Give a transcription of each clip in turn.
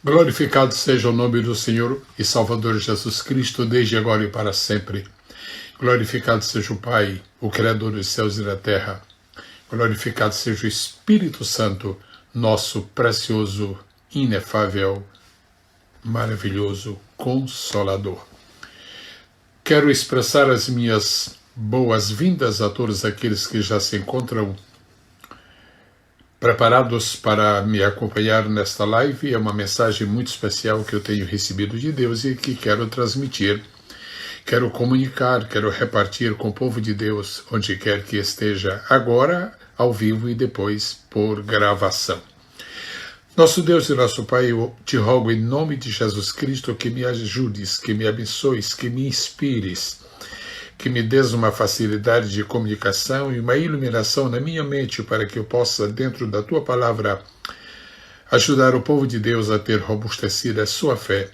Glorificado seja o nome do Senhor e Salvador Jesus Cristo, desde agora e para sempre. Glorificado seja o Pai, o Criador dos céus e da terra. Glorificado seja o Espírito Santo, nosso precioso, inefável, maravilhoso Consolador. Quero expressar as minhas boas-vindas a todos aqueles que já se encontram preparados para me acompanhar nesta live. É uma mensagem muito especial que eu tenho recebido de Deus e que quero transmitir, quero comunicar, quero repartir com o povo de Deus, onde quer que esteja, agora, ao vivo e depois por gravação. Nosso Deus e nosso Pai, eu te rogo em nome de Jesus Cristo que me ajudes, que me abençoes, que me inspires, que me des uma facilidade de comunicação e uma iluminação na minha mente para que eu possa, dentro da tua palavra, ajudar o povo de Deus a ter robustecido a sua fé.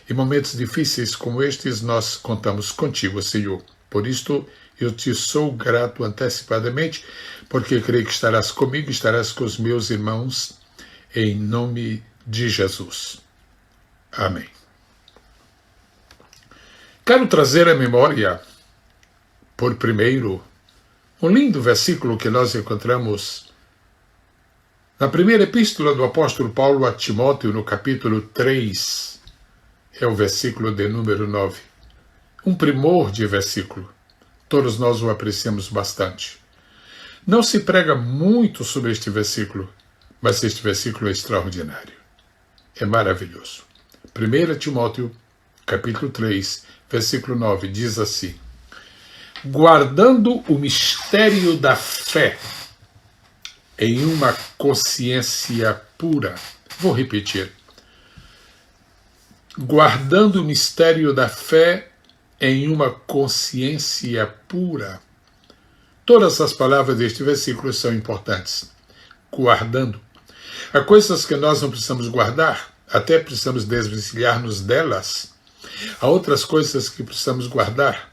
Em momentos difíceis como estes, nós contamos contigo, Senhor. Por isto, eu te sou grato antecipadamente, porque creio que estarás comigo, estarás com os meus irmãos, em nome de Jesus. Amém. Quero trazer à memória, por primeiro, um lindo versículo que nós encontramos na primeira epístola do apóstolo Paulo a Timóteo, no capítulo 3, é o versículo de número 9. Um primor de versículo. Todos nós o apreciamos bastante. Não se prega muito sobre este versículo, mas este versículo é extraordinário. É maravilhoso. 1 Timóteo, capítulo 3, versículo 9, diz assim: guardando o mistério da fé em uma consciência pura. Vou repetir. Guardando o mistério da fé em uma consciência pura. Todas as palavras deste versículo são importantes. Guardando. Há coisas que nós não precisamos guardar, até precisamos desvencilhar-nos delas. Há outras coisas que precisamos guardar.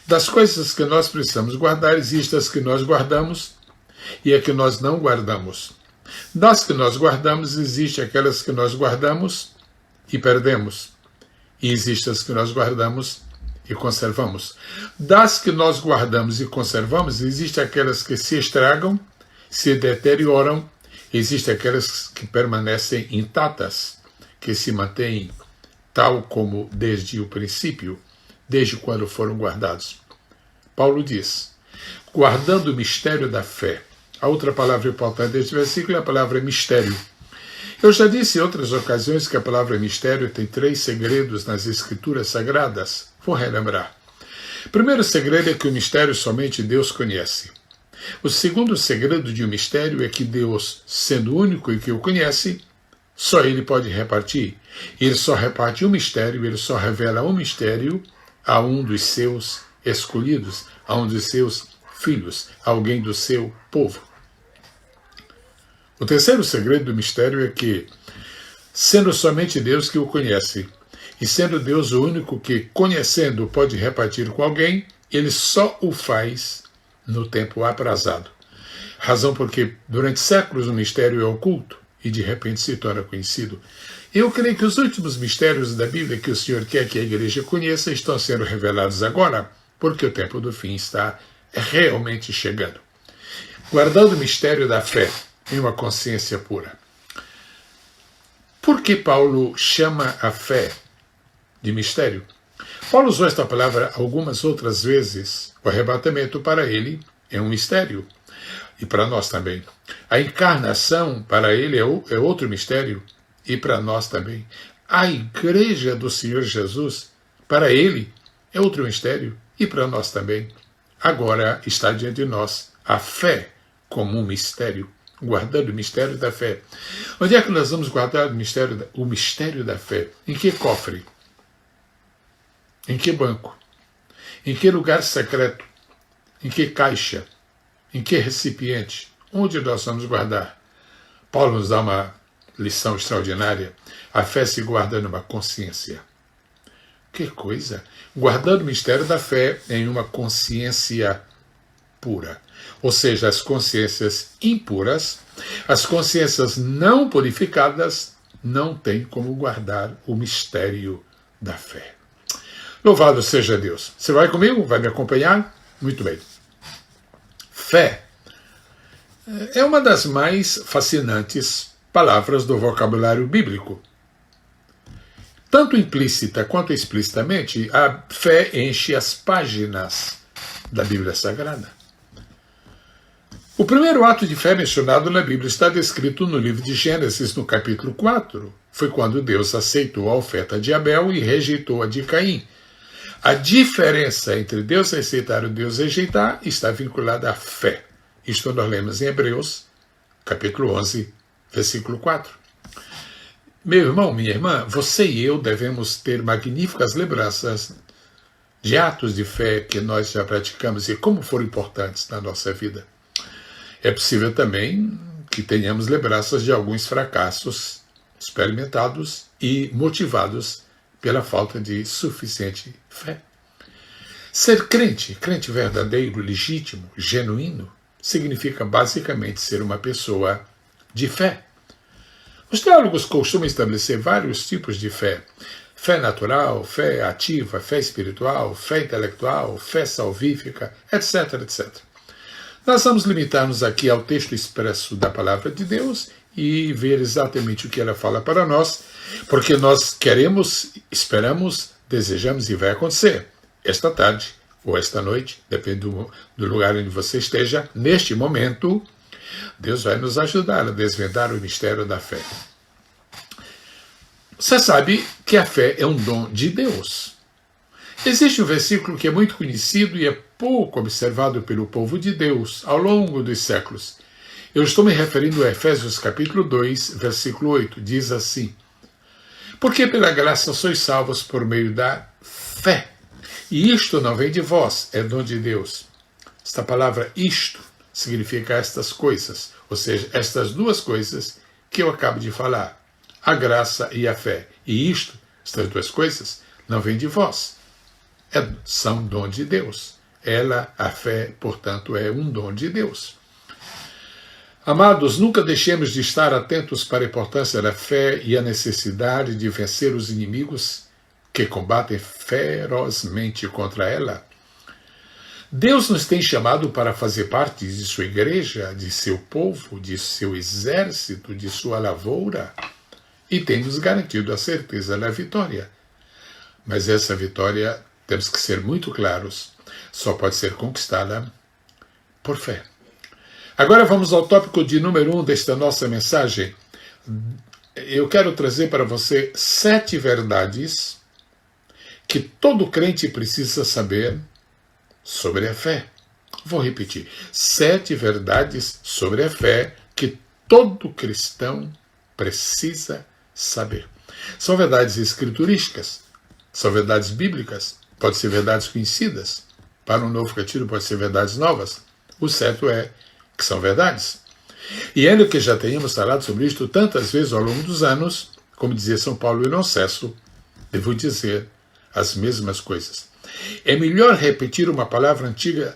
Das coisas que nós precisamos guardar, existem as que nós guardamos e as que nós não guardamos. Das que nós guardamos, existem aquelas que nós guardamos e perdemos. E existem as que nós guardamos e conservamos. Das que nós guardamos e conservamos, existem aquelas que se estragam, se deterioram, existem aquelas que permanecem intactas, que se mantêm tal como desde o princípio, desde quando foram guardados. Paulo diz, guardando o mistério da fé. A outra palavra importante deste versículo é a palavra mistério. Eu já disse em outras ocasiões que a palavra mistério tem 3 segredos nas Escrituras Sagradas. Vou relembrar. O primeiro segredo é que o mistério somente Deus conhece. O segundo segredo de um mistério é que Deus, sendo o único e que o conhece, só Ele pode repartir. Ele só reparte um mistério, Ele só revela um mistério a um dos seus escolhidos, a um dos seus filhos, a alguém do seu povo. O terceiro segredo do mistério é que, sendo somente Deus que o conhece, e sendo Deus o único que, conhecendo, pode repartir com alguém, Ele só o faz no tempo aprazado. Razão porque, durante séculos, o mistério é oculto e, de repente, se torna conhecido. Eu creio que os últimos mistérios da Bíblia que o Senhor quer que a igreja conheça estão sendo revelados agora, porque o tempo do fim está realmente chegando. Guardando o mistério da fé em uma consciência pura. Por que Paulo chama a fé de mistério? Paulo usou esta palavra algumas outras vezes. O arrebatamento para ele é um mistério. E para nós também. A encarnação para ele é outro mistério. E para nós também. A igreja do Senhor Jesus, para ele, é outro mistério. E para nós também. Agora está diante de nós a fé como um mistério. Guardando o mistério da fé. Onde é que nós vamos guardar o mistério da fé? Em que cofre? Em que banco? Em que lugar secreto? Em que caixa? Em que recipiente? Onde nós vamos guardar? Paulo nos dá uma lição extraordinária. A fé se guarda numa consciência. Que coisa! Guardando o mistério da fé em uma consciência pura. Ou seja, as consciências impuras, as consciências não purificadas, não tem como guardar o mistério da fé. Louvado seja Deus. Você vai comigo? Vai me acompanhar? Muito bem. Fé é uma das mais fascinantes palavras do vocabulário bíblico. Tanto implícita quanto explicitamente, a fé enche as páginas da Bíblia Sagrada. O primeiro ato de fé mencionado na Bíblia está descrito no livro de Gênesis, no capítulo 4. Foi quando Deus aceitou a oferta de Abel e rejeitou a de Caim. A diferença entre Deus aceitar e Deus rejeitar está vinculada à fé. Isto nós lemos em Hebreus, capítulo 11, versículo 4. Meu irmão, minha irmã, você e eu devemos ter magníficas lembranças de atos de fé que nós já praticamos e como foram importantes na nossa vida. É possível também que tenhamos lembranças de alguns fracassos experimentados e motivados pela falta de suficiente fé. Ser crente, crente verdadeiro, legítimo, genuíno, significa basicamente ser uma pessoa de fé. Os teólogos costumam estabelecer vários tipos de fé. Fé natural, fé ativa, fé espiritual, fé intelectual, fé salvífica, etc, etc. Nós vamos limitar-nos aqui ao texto expresso da palavra de Deus e ver exatamente o que ela fala para nós, porque nós queremos, esperamos, desejamos e vai acontecer esta tarde ou esta noite, depende do lugar onde você esteja, neste momento, Deus vai nos ajudar a desvendar o mistério da fé. Você sabe que a fé é um dom de Deus. Existe um versículo que é muito conhecido e é pouco observado pelo povo de Deus ao longo dos séculos. Eu estou me referindo a Efésios capítulo 2, versículo 8. Diz assim: porque pela graça sois salvos por meio da fé. E isto não vem de vós, é dom de Deus. Esta palavra isto significa estas coisas, ou seja, estas duas coisas que eu acabo de falar, a graça e a fé. E isto, estas duas coisas, não vem de vós, são dom de Deus. Ela, a fé, portanto, é um dom de Deus. Amados, nunca deixemos de estar atentos para a importância da fé e a necessidade de vencer os inimigos que combatem ferozmente contra ela. Deus nos tem chamado para fazer parte de sua igreja, de seu povo, de seu exército, de sua lavoura, e tem nos garantido a certeza da vitória. Mas essa vitória, temos que ser muito claros, só pode ser conquistada por fé. Agora vamos ao tópico de número 1 desta nossa mensagem. Eu quero trazer para você 7 verdades que todo crente precisa saber sobre a fé. Vou repetir. 7 verdades sobre a fé que todo cristão precisa saber. São verdades escriturísticas, são verdades bíblicas, podem ser verdades conhecidas. Para um novo retiro pode ser verdades novas. O certo é que são verdades. E ainda que já tenhamos falado sobre isto tantas vezes ao longo dos anos, como dizia São Paulo, eu não cesso, devo dizer as mesmas coisas. É melhor repetir uma palavra antiga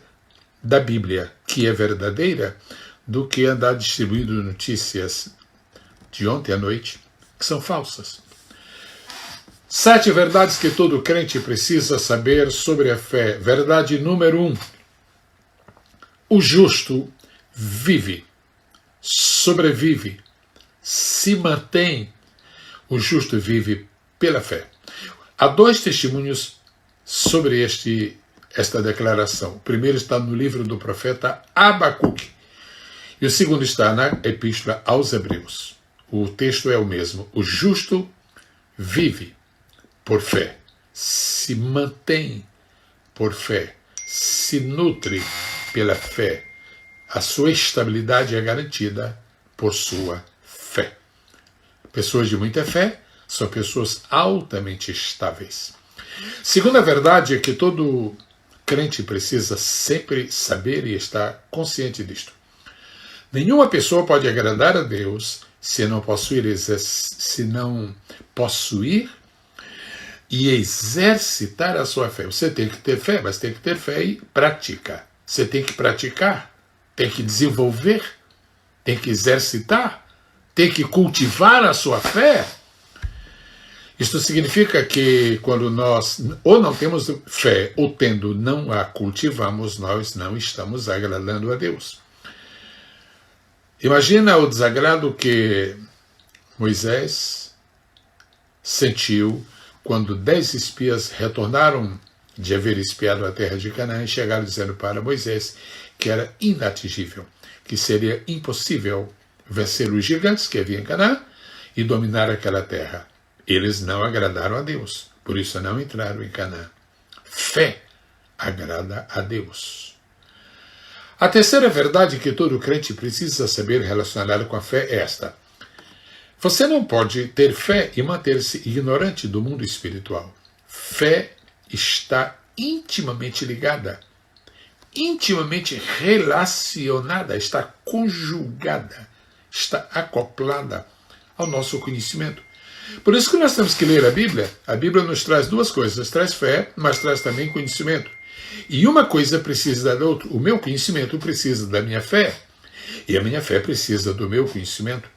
da Bíblia, que é verdadeira, do que andar distribuindo notícias de ontem à noite, que são falsas. 7 verdades que todo crente precisa saber sobre a fé. Verdade número 1. O justo vive, sobrevive, se mantém. O justo vive pela fé. Há 2 testemunhos sobre esta declaração. O primeiro está no livro do profeta Abacuque e o segundo está na Epístola aos Hebreus. O texto é o mesmo. O justo vive por fé, se mantém por fé, se nutre pela fé. A sua estabilidade é garantida por sua fé. Pessoas de muita fé são pessoas altamente estáveis. Segunda verdade é que todo crente precisa sempre saber e estar consciente disto. Nenhuma pessoa pode agradar a Deus se não possuir e exercitar a sua fé. Você tem que ter fé, mas tem que ter fé e prática. Você tem que praticar, tem que desenvolver, tem que exercitar, tem que cultivar a sua fé. Isto significa que quando nós ou não temos fé, ou tendo não a cultivamos, nós não estamos agradando a Deus. Imagina o desagrado que Moisés sentiu quando 10 espias retornaram de haver espiado a terra de Canaã e chegaram dizendo para Moisés que era inatingível, que seria impossível vencer os gigantes que havia em Canaã e dominar aquela terra. Eles não agradaram a Deus, por isso não entraram em Canaã. Fé agrada a Deus. A terceira verdade que todo crente precisa saber relacionada com a fé é esta: você não pode ter fé e manter-se ignorante do mundo espiritual. Fé está intimamente ligada, intimamente relacionada, está conjugada, está acoplada ao nosso conhecimento. Por isso que nós temos que ler a Bíblia. A Bíblia nos traz duas coisas, traz fé, mas traz também conhecimento. E uma coisa precisa da outra. O meu conhecimento precisa da minha fé, e a minha fé precisa do meu conhecimento.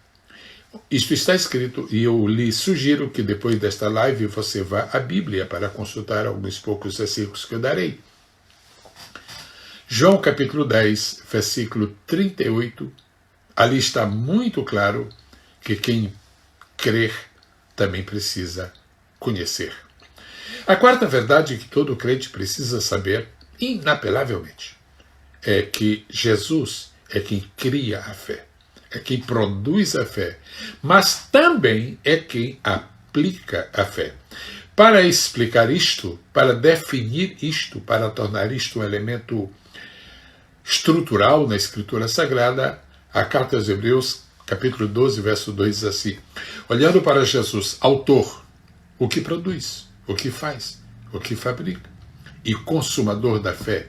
Isto está escrito, e eu lhe sugiro que depois desta live você vá à Bíblia para consultar alguns poucos versículos que eu darei. João capítulo 10, versículo 38, ali está muito claro que quem crer também precisa conhecer. A quarta verdade que todo crente precisa saber, inapelavelmente, é que Jesus é quem cria a fé, é quem produz a fé, mas também é quem aplica a fé. Para explicar isto, para definir isto, para tornar isto um elemento estrutural na Escritura Sagrada, a carta aos Hebreus, capítulo 12, verso 2, diz assim: olhando para Jesus, autor, o que produz, o que faz, o que fabrica, e consumador da fé,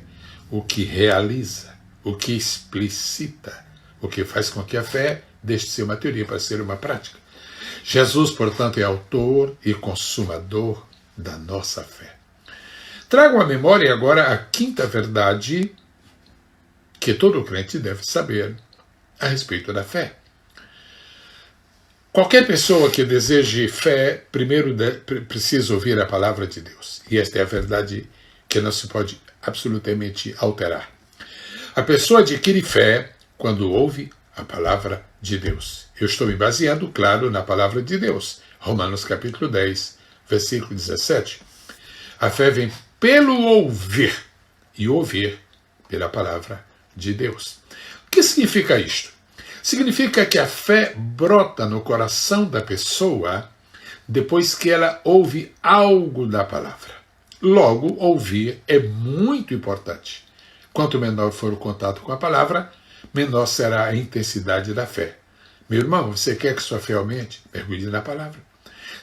o que realiza, o que explicita, o que faz com que a fé deixe de ser uma teoria para ser uma prática. Jesus, portanto, é autor e consumador da nossa fé. Trago à memória agora a quinta verdade que todo crente deve saber a respeito da fé. Qualquer pessoa que deseje fé, primeiro precisa ouvir a palavra de Deus. E esta é a verdade que não se pode absolutamente alterar. A pessoa adquire fé quando ouve a palavra de Deus. Eu estou me baseando, claro, na palavra de Deus. Romanos capítulo 10, versículo 17. A fé vem pelo ouvir, e ouvir pela palavra de Deus. O que significa isto? Significa que a fé brota no coração da pessoa depois que ela ouve algo da palavra. Logo, ouvir é muito importante. Quanto menor for o contato com a palavra, menor será a intensidade da fé. Meu irmão, você quer que sua fé aumente? Mergulhe na palavra.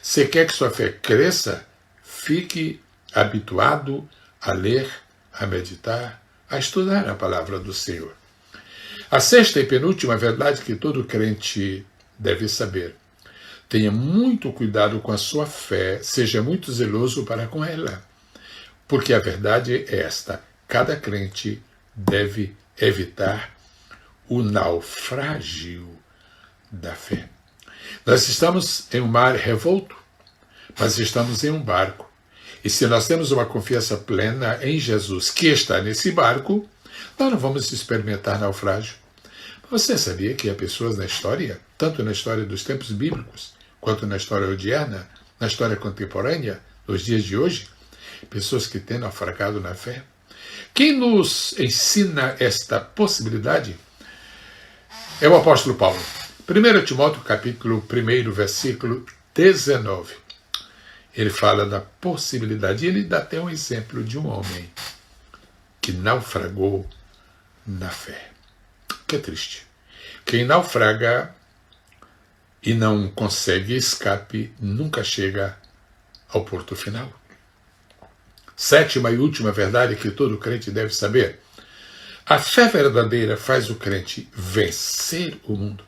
Você quer que sua fé cresça? Fique habituado a ler, a meditar, a estudar a palavra do Senhor. A sexta e penúltima verdade que todo crente deve saber: tenha muito cuidado com a sua fé, seja muito zeloso para com ela. Porque a verdade é esta: cada crente deve evitar o naufrágio da fé. Nós estamos em um mar revolto, mas estamos em um barco. E se nós temos uma confiança plena em Jesus, que está nesse barco, nós não vamos experimentar naufrágio. Você sabia que há pessoas na história, tanto na história dos tempos bíblicos, quanto na história odierna, na história contemporânea, nos dias de hoje, pessoas que têm naufragado na fé? Quem nos ensina esta possibilidade é o apóstolo Paulo. 1 Timóteo, capítulo 1, versículo 19. Ele fala da possibilidade, ele dá até um exemplo de um homem que naufragou na fé. Que é triste. Quem naufraga e não consegue escape nunca chega ao porto final. Sétima e última verdade que todo crente deve saber: a fé verdadeira faz o crente vencer o mundo.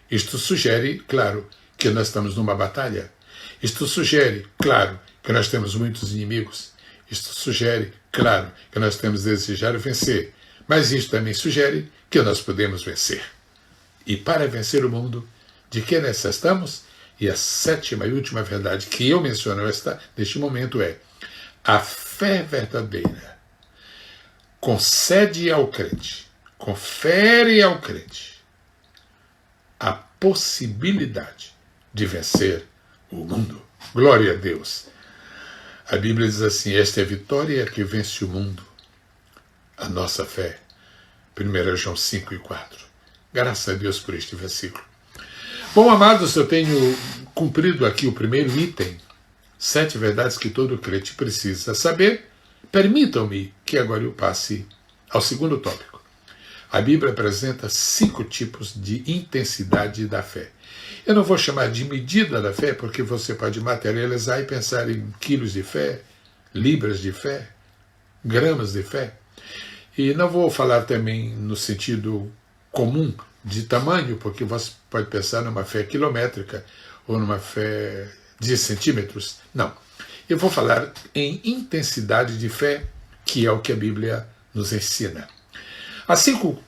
Isto sugere, claro, que nós estamos numa batalha. Isto sugere, claro, que nós temos muitos inimigos. Isto sugere, claro, que nós temos de desejar vencer. Mas isto também sugere que nós podemos vencer. E para vencer o mundo, de que necessitamos? E a sétima e última verdade que eu menciono neste momento é: a fé verdadeira concede ao crente, confere ao crente a possibilidade de vencer o mundo. Glória a Deus. A Bíblia diz assim: esta é a vitória que vence o mundo, a nossa fé. 1 João 5 e 4. Graças a Deus por este versículo. Bom, amados, eu tenho cumprido aqui o primeiro item, 7 verdades que todo crente precisa saber. Permitam-me que agora eu passe ao segundo tópico. A Bíblia apresenta 5 tipos de intensidade da fé. Eu não vou chamar de medida da fé, porque você pode materializar e pensar em quilos de fé, libras de fé, gramas de fé. E não vou falar também no sentido comum de tamanho, porque você pode pensar numa fé quilométrica ou numa fé de centímetros. Não. Eu vou falar em intensidade de fé, que é o que a Bíblia nos ensina. Há 5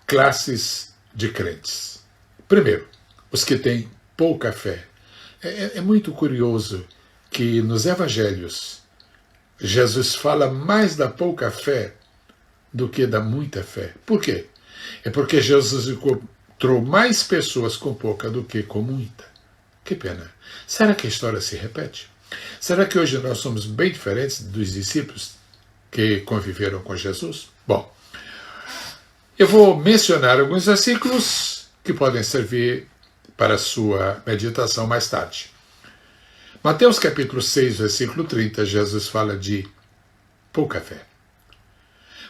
classes de crentes. Primeiro, os que têm pouca fé. É muito curioso que nos evangelhos Jesus fala mais da pouca fé do que da muita fé. Por quê? É porque Jesus encontrou mais pessoas com pouca do que com muita. Que pena. Será que a história se repete? Será que hoje nós somos bem diferentes dos discípulos que conviveram com Jesus? Bom, eu vou mencionar alguns versículos que podem servir para a sua meditação mais tarde. Mateus capítulo 6, versículo 30, Jesus fala de pouca fé.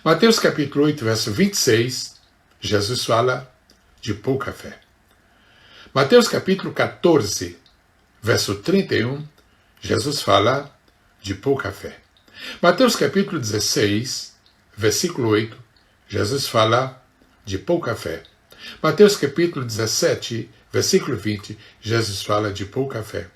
Mateus capítulo 8, verso 26, Jesus fala de pouca fé. Mateus capítulo 14, verso 31, Jesus fala de pouca fé. Mateus capítulo 16, versículo 8, Jesus fala de pouca fé. Mateus capítulo 17, versículo 20, Jesus fala de pouca fé.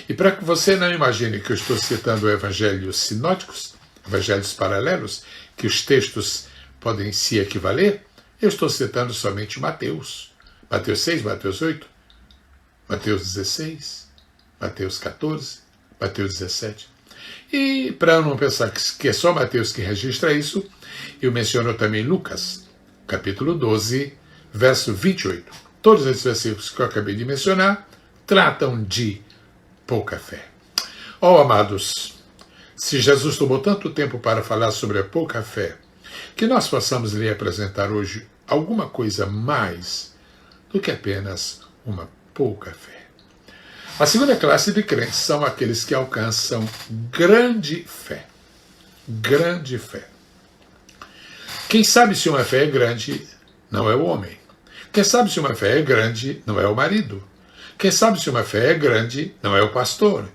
E para que você não imagine que eu estou citando evangelhos sinóticos, evangelhos paralelos, que os textos podem se equivaler, eu estou citando somente Mateus. Mateus 6, Mateus 8, Mateus 16, Mateus 14, Mateus 17. E para não pensar que é só Mateus que registra isso, eu menciono também Lucas, capítulo 12, verso 28. Todos esses versículos que eu acabei de mencionar tratam de pouca fé. Oh, amados, se Jesus tomou tanto tempo para falar sobre a pouca fé, que nós possamos lhe apresentar hoje alguma coisa mais do que apenas uma pouca fé. A segunda classe de crentes são aqueles que alcançam grande fé. Grande fé. Quem sabe se uma fé é grande não é o homem. Quem sabe se uma fé é grande não é o marido. Quem sabe se uma fé é grande não é o pastor.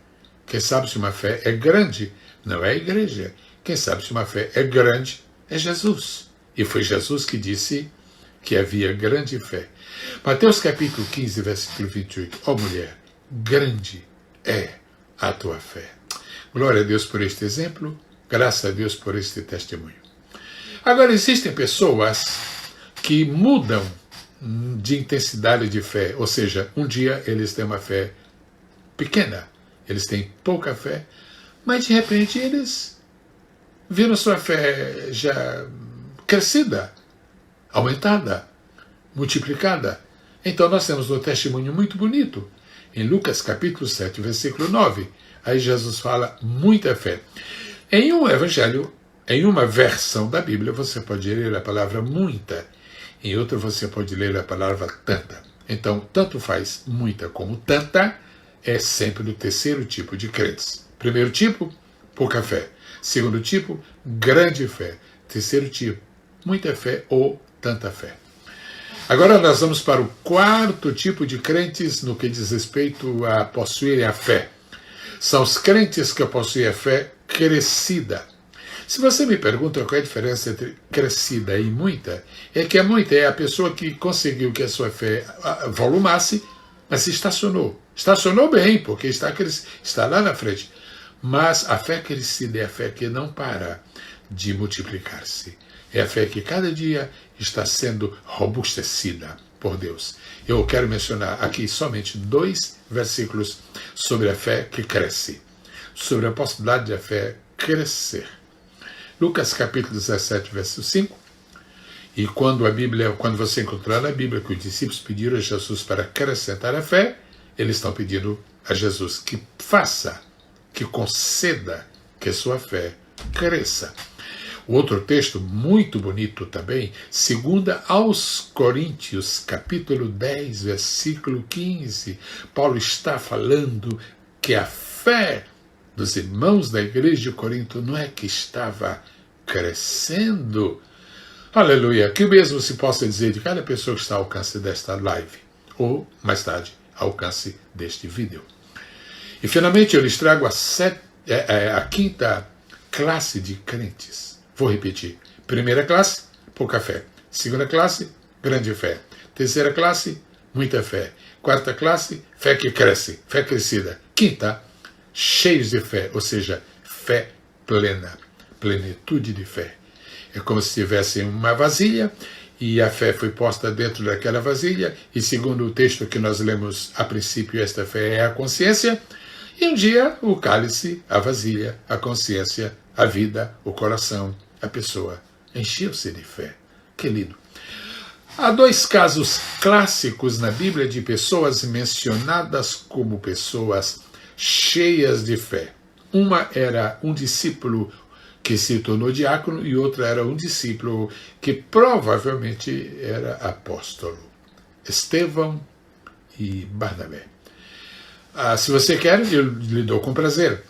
Quem sabe se uma fé é grande não é a igreja. Quem sabe se uma fé é grande é Jesus. E foi Jesus que disse que havia grande fé. Mateus capítulo 15, versículo 28. Ó mulher, grande é a tua fé. Glória a Deus por este exemplo. Graças a Deus por este testemunho. Agora, existem pessoas que mudam de intensidade de fé. Ou seja, um dia eles têm uma fé pequena. Eles têm pouca fé. Mas, de repente, eles viram sua fé já crescida, aumentada, multiplicada. Então, nós temos um testemunho muito bonito. Em Lucas capítulo 7, versículo 9, aí Jesus fala muita fé. Em um evangelho, em uma versão da Bíblia, você pode ler a palavra muita. Em outra, você pode ler a palavra tanta. Então, tanto faz muita como tanta, é sempre do terceiro tipo de crentes. Primeiro tipo, pouca fé. Segundo tipo, grande fé. Terceiro tipo, muita fé ou tanta fé. Agora nós vamos para o quarto tipo de crentes no que diz respeito a possuírem a fé. São os crentes que possuem a fé crescida. Se você me pergunta qual é a diferença entre crescida e muita, é que a muita é a pessoa que conseguiu que a sua fé volumasse, mas se estacionou. Estacionou bem, porque está lá na frente. Mas a fé crescida é a fé que não para de multiplicar-se. É a fé que cada dia está sendo robustecida. por Deus. Eu quero mencionar aqui somente 2 versículos sobre a fé que cresce, sobre a possibilidade da fé crescer. Lucas capítulo 17, verso 5. E quando você encontrar na Bíblia que os discípulos pediram a Jesus para acrescentar a fé, eles estão pedindo a Jesus que faça, que conceda que a sua fé cresça. O outro texto muito bonito também, 2 aos Coríntios, capítulo 10, versículo 15. Paulo está falando que a fé dos irmãos da igreja de Corinto não é que estava crescendo. Aleluia! Que o mesmo se possa dizer de cada pessoa que está ao alcance desta live, ou, mais tarde, ao alcance deste vídeo. E, finalmente, eu lhes trago a 5ª classe de crentes. Vou repetir. Primeira classe, pouca fé. Segunda classe, grande fé. Terceira classe, muita fé. Quarta classe, fé que cresce, fé crescida. Quinta, cheios de fé, ou seja, fé plena, plenitude de fé. É como se tivesse uma vasilha e a fé foi posta dentro daquela vasilha, e segundo o texto que nós lemos a princípio, esta fé é a consciência, e um dia o cálice, a vasilha, a consciência, a vida, o coração, a pessoa encheu-se de fé. Que lindo! Há 2 casos clássicos na Bíblia de pessoas mencionadas como pessoas cheias de fé. Uma era um discípulo que se tornou diácono e outra era um discípulo que provavelmente era apóstolo. Estevão e Barnabé. Se você quer, eu lhe dou com prazer.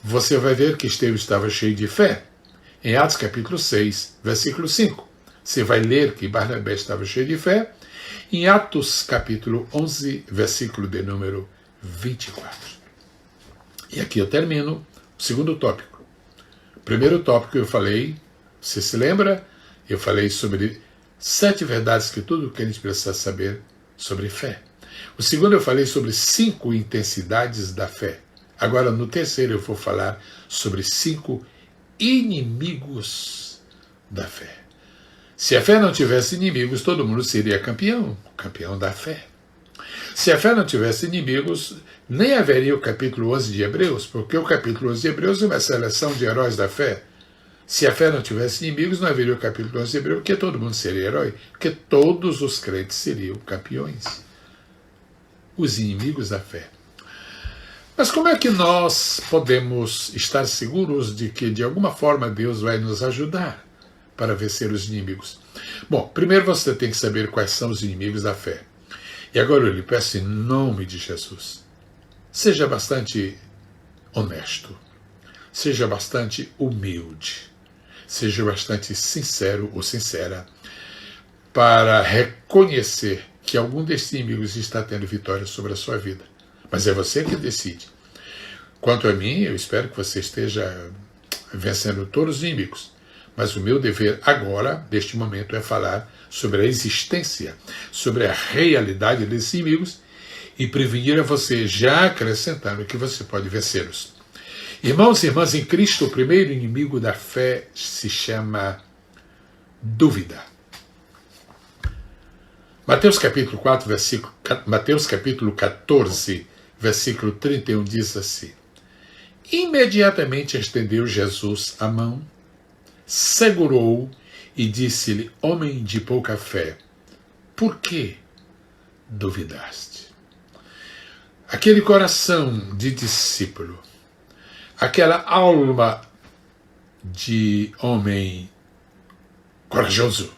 Você vai ver que Estevão estava cheio de fé. Em Atos capítulo 6, versículo 5. Você vai ler que Barnabé estava cheio de fé. Em Atos capítulo 11, versículo de número 24. E aqui eu termino o segundo tópico. O primeiro tópico eu falei, você se lembra? Eu falei sobre 7 verdades que todo crente precisa saber sobre fé. O segundo eu falei sobre 5 intensidades da fé. Agora no terceiro eu vou falar sobre 5 inimigos da fé. Se a fé não tivesse inimigos, todo mundo seria campeão da fé. Se a fé não tivesse inimigos, nem haveria o capítulo 11 de Hebreus, porque o capítulo 11 de Hebreus é uma seleção de heróis da fé. Se a fé não tivesse inimigos, não haveria o capítulo 11 de Hebreus, porque todo mundo seria herói, porque todos os crentes seriam campeões. Os inimigos da fé. Mas como é que nós podemos estar seguros de que, de alguma forma, Deus vai nos ajudar para vencer os inimigos? Bom, primeiro você tem que saber quais são os inimigos da fé. E agora eu lhe peço em nome de Jesus, seja bastante honesto, seja bastante humilde, seja bastante sincero ou sincera para reconhecer que algum desses inimigos está tendo vitória sobre a sua vida. Mas é você que decide. Quanto a mim, eu espero que você esteja vencendo todos os inimigos. Mas o meu dever agora, neste momento, é falar sobre a existência, sobre a realidade desses inimigos e prevenir a você, já acrescentando que você pode vencê-los. Irmãos e irmãs em Cristo, o primeiro inimigo da fé se chama dúvida. Mateus capítulo 14, versículo 31 diz assim: Imediatamente estendeu Jesus a mão, segurou-o e disse-lhe: Homem de pouca fé, por que duvidaste? Aquele coração de discípulo, aquela alma de homem corajoso,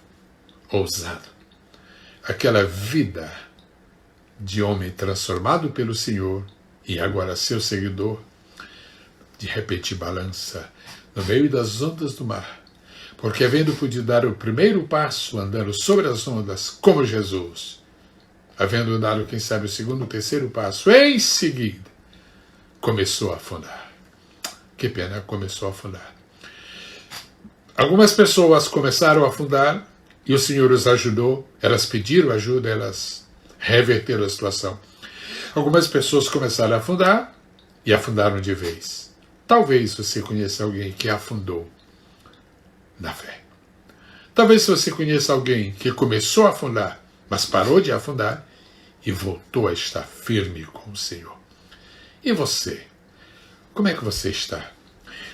ousado, aquela vida de homem transformado pelo Senhor e agora seu seguidor, de repente balança no meio das ondas do mar, porque havendo podido dar o primeiro passo andando sobre as ondas como Jesus, havendo dado, quem sabe, o segundo, o terceiro passo, em seguida, começou a afundar. Que pena, começou a afundar. Algumas pessoas começaram a afundar e o Senhor os ajudou, elas pediram ajuda, elas reverteram a situação. Algumas pessoas começaram a afundar e afundaram de vez. Talvez você conheça alguém que afundou na fé. Talvez você conheça alguém que começou a afundar mas parou de afundar e voltou a estar firme com o Senhor. E você? Como é que você está?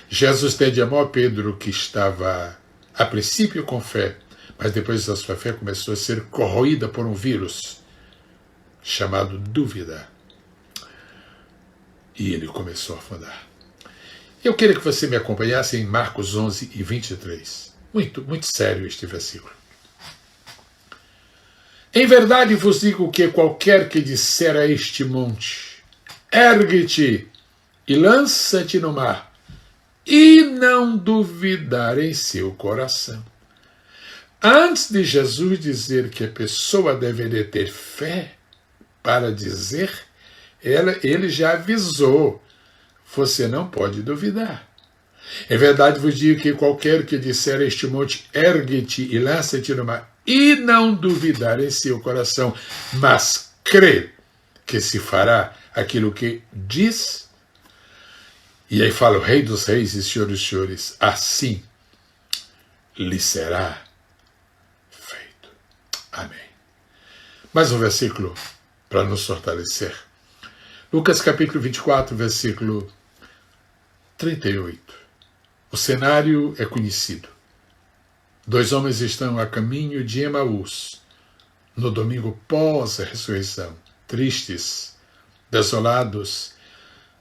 Jesus pede amor a Pedro, que estava a princípio com fé, mas depois a sua fé começou a ser corroída por um vírus chamado dúvida. E ele começou a afundar. Eu queria que você me acompanhasse em Marcos 11 e 23. Muito sério este versículo. Em verdade vos digo que qualquer que disser a este monte, ergue-te e lança-te no mar, e não duvidar em seu coração. Antes de Jesus dizer que a pessoa deveria ter fé para dizer, ele já avisou, você não pode duvidar. Em verdade vos digo que qualquer que disser a este monte, ergue-te e lança-te no mar, e não duvidar em seu coração, mas crê que se fará aquilo que diz. E aí fala o Rei dos Reis e Senhor dos Senhores, assim lhe será feito. Amém. Mais um versículo para nos fortalecer. Lucas capítulo 24, versículo 38. O cenário é conhecido. 2 homens estão a caminho de Emaús, no domingo pós a ressurreição, tristes, desolados,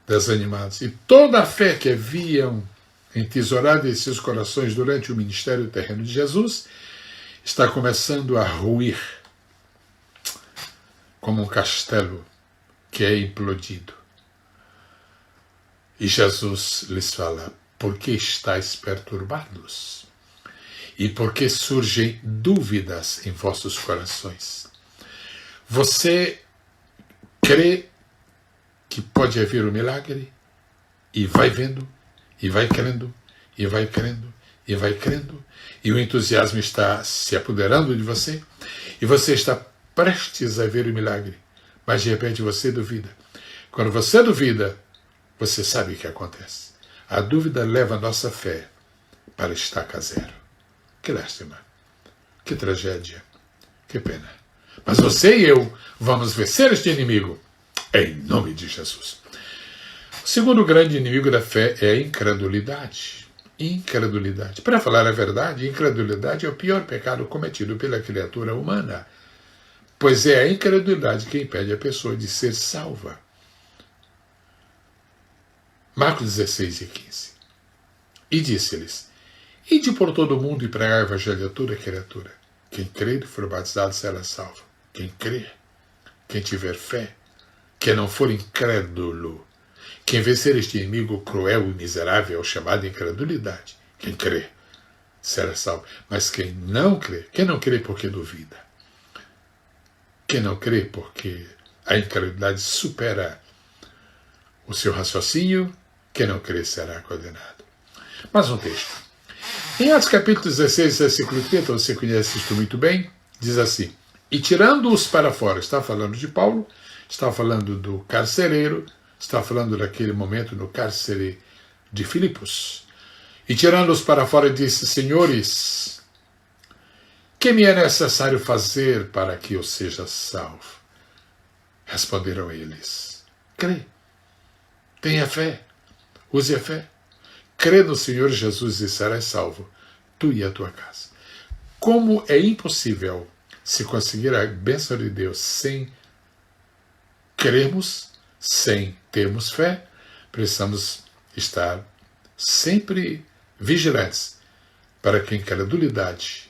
desanimados. E toda a fé que haviam entesourado em seus corações durante o ministério terreno de Jesus está começando a ruir como um castelo que é implodido. E Jesus lhes fala, por que estáis perturbados? E por que surgem dúvidas em vossos corações? Você crê que pode haver um milagre e vai vendo, e vai crendo, e vai crendo, e vai crendo, e o entusiasmo está se apoderando de você, e você está prestes a ver o milagre, mas de repente você duvida. Quando você duvida, você sabe o que acontece. A dúvida leva a nossa fé para estaca zero. Que lástima, que tragédia, que pena. Mas você e eu vamos vencer este inimigo, em nome de Jesus. O segundo grande inimigo da fé é a incredulidade. Incredulidade. Para falar a verdade, incredulidade é o pior pecado cometido pela criatura humana, pois é a incredulidade que impede a pessoa de ser salva. Marcos 16 e 15. E disse-lhes, ide por todo o mundo e pregai o evangelho a toda criatura. Quem crer e for batizado será salvo. Quem crer, quem tiver fé, quem não for incrédulo, quem vencer este inimigo cruel e miserável, chamado incredulidade, quem crer, será salvo. Mas quem não crê porque duvida. Quem não crê porque a incredulidade supera o seu raciocínio, quem não crê será condenado. Mais um texto. Em Atos capítulo 16, versículo 30, você conhece isto muito bem, diz assim, e tirando-os para fora, está falando de Paulo, está falando do carcereiro, está falando daquele momento no cárcere de Filipos, e tirando-os para fora disse, senhores, que me é necessário fazer para que eu seja salvo? Responderam eles, crê, tenha fé, use a fé. Crê no Senhor Jesus e serás salvo, tu e a tua casa. Como é impossível se conseguir a bênção de Deus sem crermos, sem termos fé, precisamos estar sempre vigilantes para que a incredulidade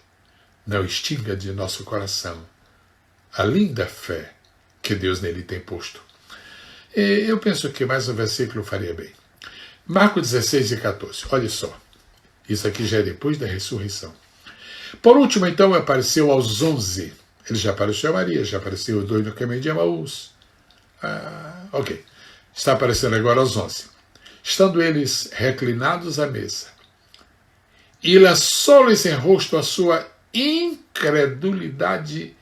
não extinga de nosso coração a linda fé que Deus nele tem posto. E eu penso que mais um versículo faria bem. Marcos 16 e 14, olha só, isso aqui já é depois da ressurreição. Por último, então, apareceu aos 11, ele já apareceu a Maria, já apareceu os 2 no caminho de Emaús. Ok, está aparecendo agora aos 11. Estando eles reclinados à mesa, e lançou-lhes em rosto a sua incredulidade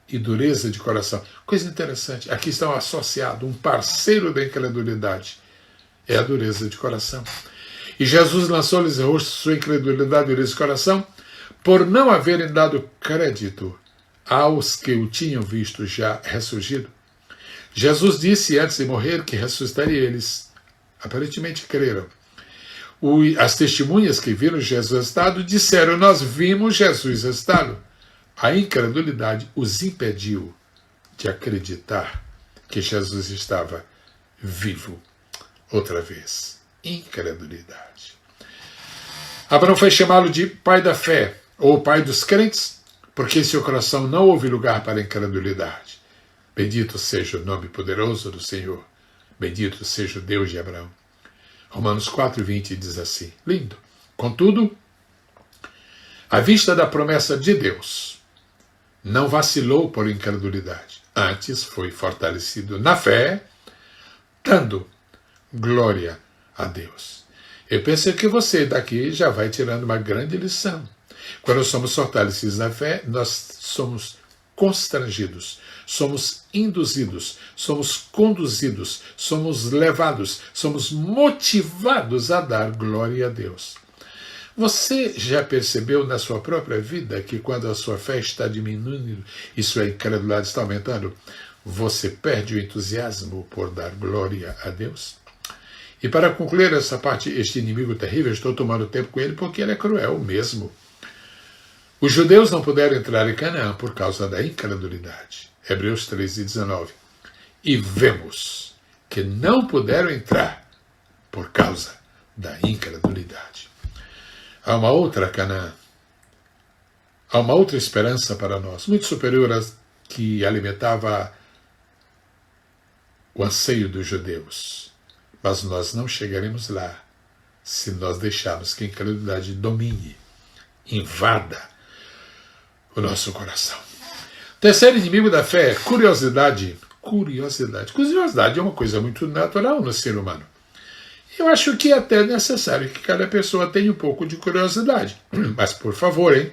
e dureza de coração. Coisa interessante, aqui está associado um parceiro da incredulidade, é a dureza de coração. E Jesus lançou-lhes em rosto sua incredulidade e dureza de coração, por não haverem dado crédito aos que o tinham visto já ressurgido. Jesus disse antes de morrer que ressuscitaria eles. Aparentemente creram. As testemunhas que viram Jesus ressuscitado disseram: nós vimos Jesus ressuscitado. A incredulidade os impediu de acreditar que Jesus estava vivo. Outra vez, incredulidade. Abraão foi chamá-lo de pai da fé, ou pai dos crentes, porque em seu coração não houve lugar para a incredulidade. Bendito seja o nome poderoso do Senhor. Bendito seja o Deus de Abraão. Romanos 4:20 diz assim, lindo. Contudo, à vista da promessa de Deus, não vacilou por incredulidade. Antes foi fortalecido na fé, dando glória a Deus. Eu penso que você daqui já vai tirando uma grande lição. Quando somos fortalecidos na fé, nós somos constrangidos, somos induzidos, somos conduzidos, somos levados, somos motivados a dar glória a Deus. Você já percebeu na sua própria vida que quando a sua fé está diminuindo e sua incredulidade está aumentando, você perde o entusiasmo por dar glória a Deus? E para concluir essa parte, este inimigo terrível, estou tomando tempo com ele porque ele é cruel mesmo. Os judeus não puderam entrar em Canaã por causa da incredulidade. Hebreus 13:19. E vemos que não puderam entrar por causa da incredulidade. Há uma outra Canaã. Há uma outra esperança para nós, muito superior às que alimentava o anseio dos judeus. Mas nós não chegaremos lá se nós deixarmos que a incredulidade domine, invada o nosso coração. Terceiro inimigo da fé é curiosidade. Curiosidade é uma coisa muito natural no ser humano. Eu acho que é até necessário que cada pessoa tenha um pouco de curiosidade. Mas, por favor,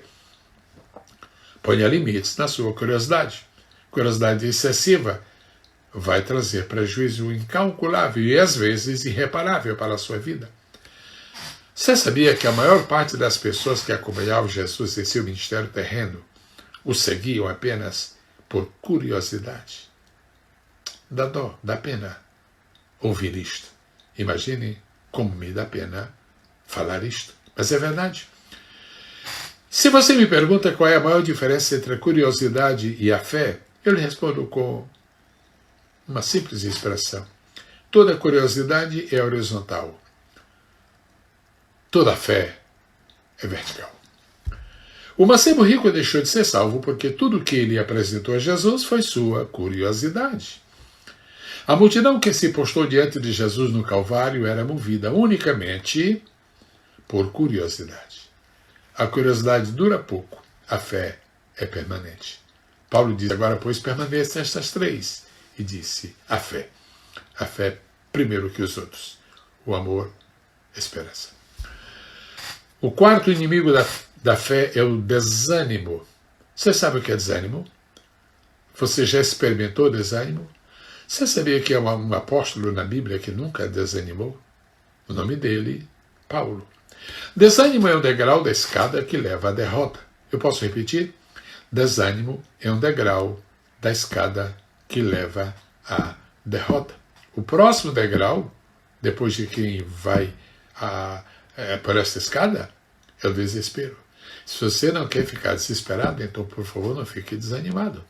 ponha limites na sua curiosidade. Curiosidade excessiva vai trazer prejuízo incalculável e, às vezes, irreparável para a sua vida. Você sabia que a maior parte das pessoas que acompanhavam Jesus em seu ministério terreno o seguiam apenas por curiosidade? Dá dó, dá pena ouvir isto. Imagine como me dá pena falar isto. Mas é verdade. Se você me pergunta qual é a maior diferença entre a curiosidade e a fé, eu lhe respondo com uma simples expressão. Toda curiosidade é horizontal. Toda fé é vertical. O mancebo rico deixou de ser salvo porque tudo o que ele apresentou a Jesus foi sua curiosidade. A multidão que se postou diante de Jesus no Calvário era movida unicamente por curiosidade. A curiosidade dura pouco, a fé é permanente. Paulo diz, agora, pois, permanecem estas três. E disse, a fé. A fé primeiro que os outros. O amor, a esperança. O quarto inimigo da fé é o desânimo. Você sabe o que é desânimo? Você já experimentou desânimo? Você sabia que é um apóstolo na Bíblia que nunca desanimou? O nome dele, Paulo. Desânimo é um degrau da escada que leva à derrota. Eu posso repetir? Desânimo é um degrau da escada que leva à derrota. O próximo degrau, depois de quem vai por esta escada, é o desespero. Se você não quer ficar desesperado, então, por favor, não fique desanimado.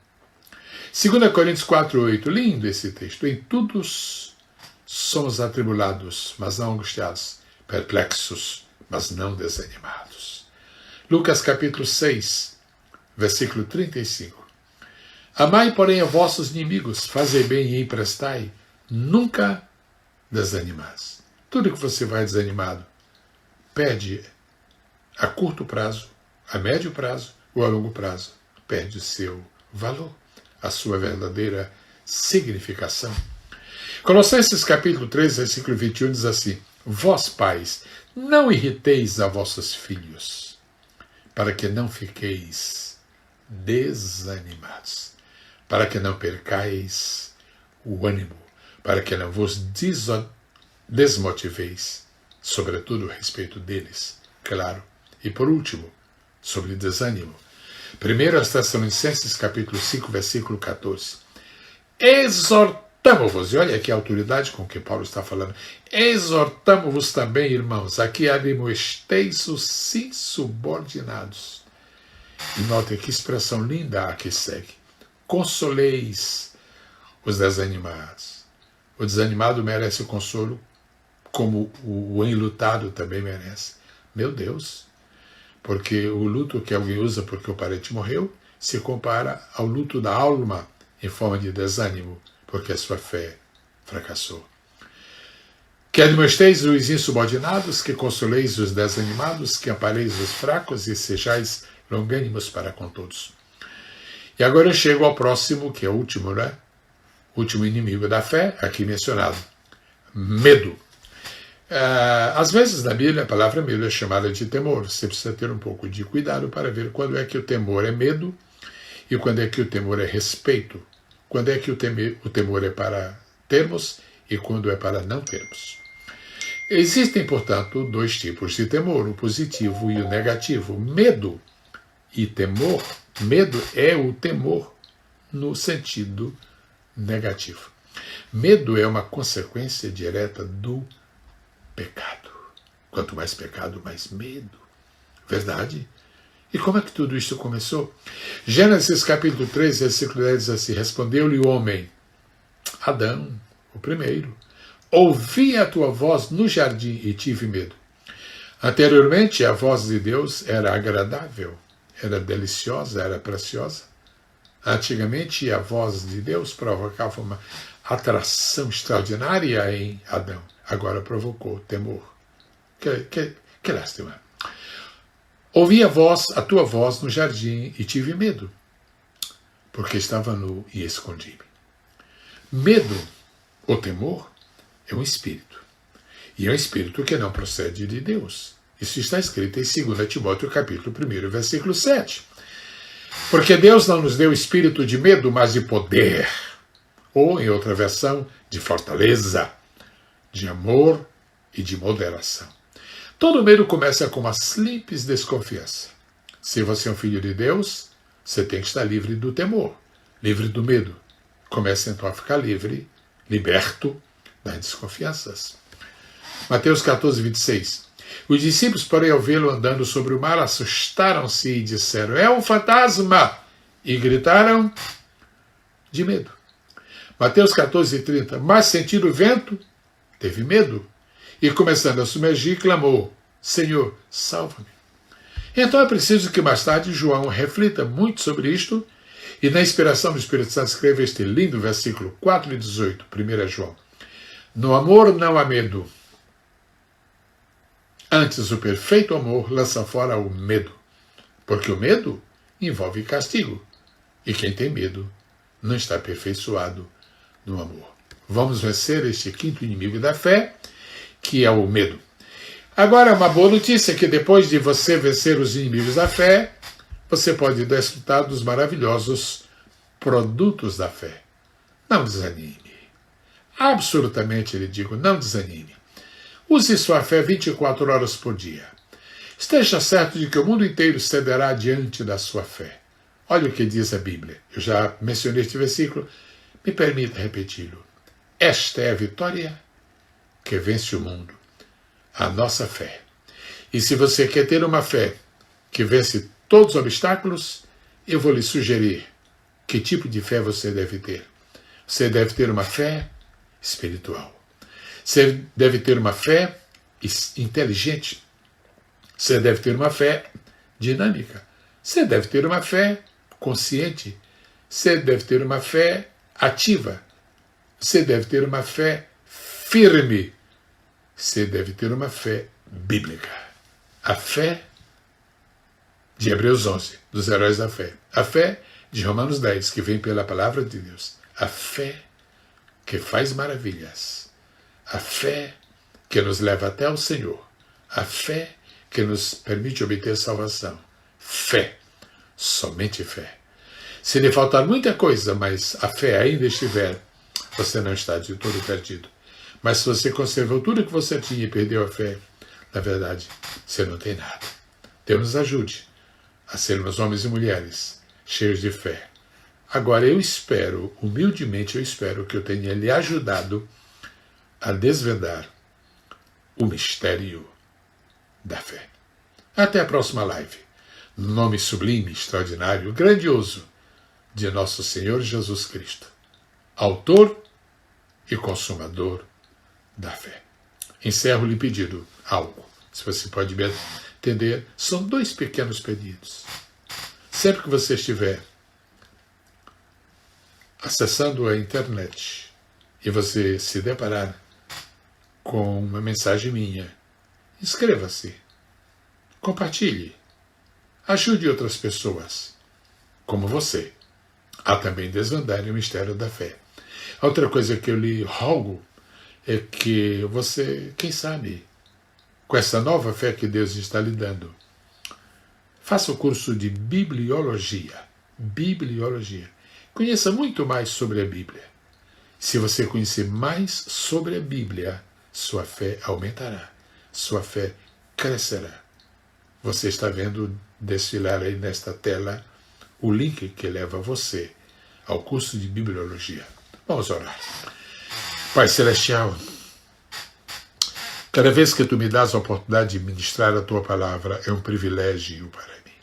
2 Coríntios 4:8, lindo esse texto. Em tudo somos atribulados, mas não angustiados, perplexos, mas não desanimados. Lucas capítulo 6, versículo 35. Amai, porém, a vossos inimigos, fazei bem e emprestai, nunca desanimais. Tudo que você vai desanimado, perde a curto prazo, a médio prazo ou a longo prazo, perde o seu valor, a sua verdadeira significação. Colossenses capítulo 3, versículo 21 diz assim, vós, pais, não irriteis a vossos filhos, para que não fiqueis desanimados, para que não percais o ânimo, para que não vos desmotiveis, sobretudo a respeito deles, claro. E por último, sobre desânimo. 1 Tessalonicenses capítulo 5, versículo 14. Exortamo-vos, e olha aqui a autoridade com que Paulo está falando, exortamo-vos também, irmãos, a que admoesteis os insubordinados. E note que expressão linda a que segue. Consoleis os desanimados. O desanimado merece consolo, como o enlutado também merece. Meu Deus, porque o luto que alguém usa porque o parente morreu se compara ao luto da alma em forma de desânimo, porque a sua fé fracassou. Que admoesteis os insubordinados, que consoleis os desanimados, que ampareis os fracos e sejais longânimos para com todos. E agora eu chego ao próximo, que é o último, né? O último inimigo da fé, aqui mencionado. Medo. Às vezes na Bíblia a palavra medo é chamada de temor. Você precisa ter um pouco de cuidado para ver quando é que o temor é medo e quando é que o temor é respeito. Quando é que o temor é para termos e quando é para não termos. Existem, portanto, dois tipos de temor, o positivo e o negativo. Medo e temor. Medo é o temor no sentido negativo. Medo é uma consequência direta do pecado. Quanto mais pecado, mais medo. Verdade? E como é que tudo isso começou? Gênesis capítulo 3, versículo 10 diz assim, respondeu-lhe o homem, Adão, o primeiro, ouvi a tua voz no jardim e tive medo. Anteriormente, a voz de Deus era agradável, era deliciosa, era preciosa. Antigamente, a voz de Deus provocava uma atração extraordinária em Adão. Agora provocou temor. Que lástima. Ouvi a tua voz no jardim e tive medo, porque estava nu e escondi-me. Medo, ou temor, é um espírito. E é um espírito que não procede de Deus. Isso está escrito em 2 Timóteo capítulo 1, versículo 7. Porque Deus não nos deu espírito de medo, mas de poder. Ou, em outra versão, de fortaleza, de amor e de moderação. Todo medo começa com uma simples desconfiança. Se você é um filho de Deus, você tem que estar livre do temor, livre do medo. Comece então a ficar livre, liberto das desconfianças. Mateus 14, 26. Os discípulos, porém, ao vê-lo andando sobre o mar, assustaram-se e disseram, é um fantasma! E gritaram de medo. Mateus 14, 30. Mas sentindo o vento, teve medo. E começando a submergir, clamou, Senhor, salva-me. Então é preciso que mais tarde João reflita muito sobre isto e na inspiração do Espírito Santo escreva este lindo versículo 4 e 18, 1 João. No amor não há medo. Antes o perfeito amor lança fora o medo, porque o medo envolve castigo e quem tem medo não está aperfeiçoado no amor. Vamos vencer este quinto inimigo da fé, que é o medo. Agora, uma boa notícia é que depois de você vencer os inimigos da fé, você pode desfrutar dos maravilhosos produtos da fé. Não desanime. Absolutamente, lhe digo, não desanime. Use sua fé 24 horas por dia. Esteja certo de que o mundo inteiro cederá diante da sua fé. Olha o que diz a Bíblia. Eu já mencionei este versículo, me permita repeti-lo. Esta é a vitória que vence o mundo, a nossa fé. E se você quer ter uma fé que vence todos os obstáculos, eu vou lhe sugerir que tipo de fé você deve ter. Você deve ter uma fé espiritual. Você deve ter uma fé inteligente. Você deve ter uma fé dinâmica. Você deve ter uma fé consciente. Você deve ter uma fé ativa. Você deve ter uma fé firme. Você deve ter uma fé bíblica. A fé de Hebreus 11, dos heróis da fé. A fé de Romanos 10, que vem pela palavra de Deus. A fé que faz maravilhas. A fé que nos leva até o Senhor. A fé que nos permite obter salvação. Fé. Somente fé. Se lhe faltar muita coisa, mas a fé ainda estiver, você não está de todo perdido. Mas se você conservou tudo que você tinha e perdeu a fé, na verdade, você não tem nada. Deus nos ajude a sermos homens e mulheres cheios de fé. Agora eu espero, humildemente eu espero que eu tenha lhe ajudado a desvendar o mistério da fé. Até a próxima live. No nome sublime, extraordinário, grandioso de nosso Senhor Jesus Cristo, autor e consumador da fé. Encerro-lhe pedindo algo. Se você pode me entender, são 2 pequenos pedidos. Sempre que você estiver acessando a internet e você se deparar com uma mensagem minha, inscreva-se, compartilhe, ajude outras pessoas, como você, a também desvendarem o mistério da fé. Outra coisa que eu lhe rogo é que você, quem sabe, com essa nova fé que Deus está lhe dando, faça o curso de bibliologia. Bibliologia. Conheça muito mais sobre a Bíblia. Se você conhecer mais sobre a Bíblia, sua fé aumentará, sua fé crescerá. Você está vendo desfilar aí nesta tela o link que leva você ao curso de bibliologia. Vamos orar. Pai Celestial, cada vez que tu me dás a oportunidade de ministrar a tua palavra, é um privilégio para mim.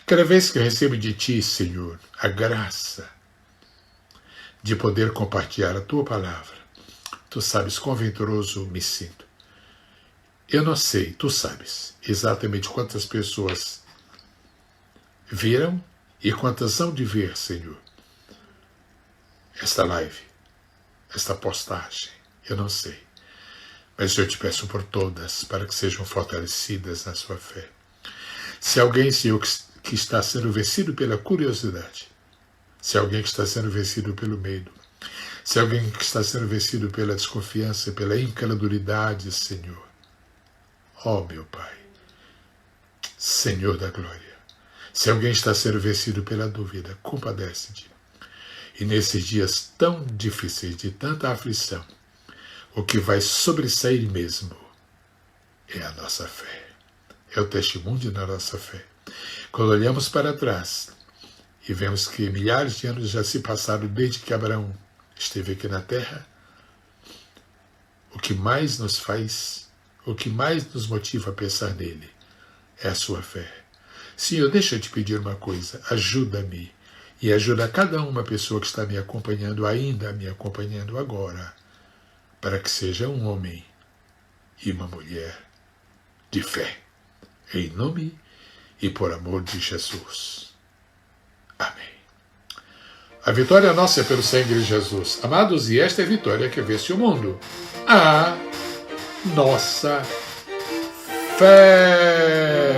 Cada vez que eu recebo de ti, Senhor, a graça de poder compartilhar a tua palavra, tu sabes quão venturoso me sinto. Eu não sei, tu sabes exatamente quantas pessoas viram e quantas hão de ver, Senhor, esta live, esta postagem. Eu não sei. Mas eu te peço por todas, para que sejam fortalecidas na sua fé. Se alguém, Senhor, que está sendo vencido pela curiosidade, se alguém que está sendo vencido pelo medo, se alguém que está sendo vencido pela desconfiança, pela incredulidade, Senhor, ó meu Pai, Senhor da glória, se alguém está sendo vencido pela dúvida, compadece-te. E nesses dias tão difíceis, de tanta aflição, o que vai sobressair mesmo é a nossa fé. É o testemunho da nossa fé. Quando olhamos para trás e vemos que milhares de anos já se passaram desde que Abraão esteve aqui na terra, o que mais nos faz, o que mais nos motiva a pensar nele é a sua fé. Senhor, deixa eu te pedir uma coisa, ajuda-me e ajuda cada uma pessoa que está me acompanhando, ainda me acompanhando agora, para que seja um homem e uma mulher de fé, em nome e por amor de Jesus. Amém. A vitória nossa é pelo sangue de Jesus. Amados, e esta é a vitória que vence o mundo. A nossa fé.